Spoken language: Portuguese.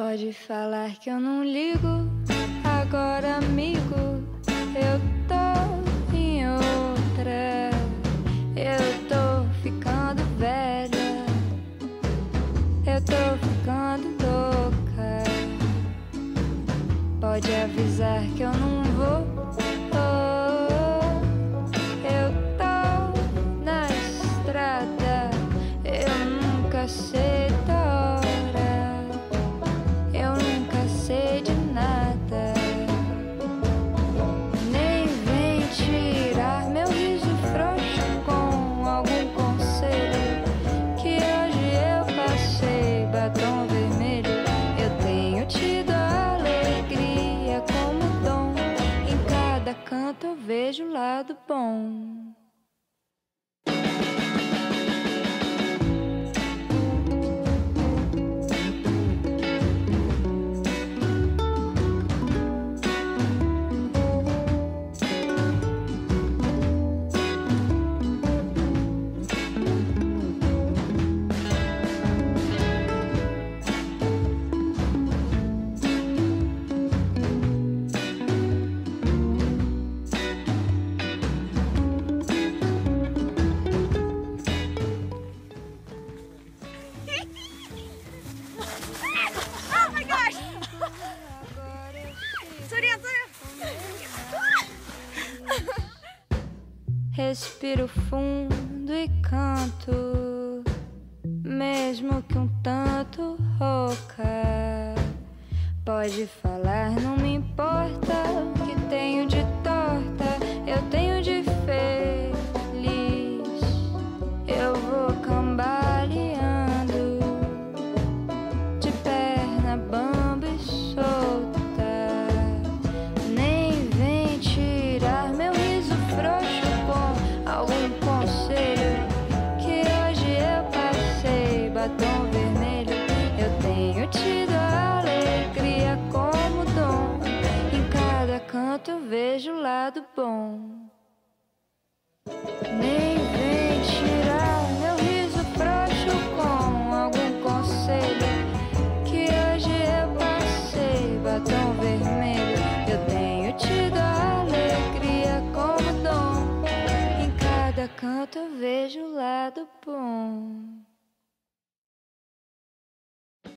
Pode falar que eu não ligo, agora amigo, eu tô em outra. Eu tô ficando velha, eu tô ficando louca. Pode avisar que eu não vou. Eu tô na estrada, eu nunca sei da hora, eu nunca sei de nada. Nem vem tirar meu riso frouxo com algum conselho, que hoje eu passei batom vermelho. Eu tenho tido a alegria como dom, em cada canto eu vejo o lado bom. Respiro fundo e canto, mesmo que um tanto rouca. Pode falar, não me importa o que tenho de torta, eu tenho de feliz. Eu vou cambaleando, de perna bamba e solta. Nem vem tirar meu riso frouxo com algum conselho, que hoje eu passei batom vermelho. Eu tenho tido a alegria como dom, em cada canto eu vejo o lado bom. Nem vem tirar meu riso frouxo com algum conselho, que hoje eu passei batom vermelho. Eu tenho tido a alegria como dom, em cada canto eu vejo o lado bom.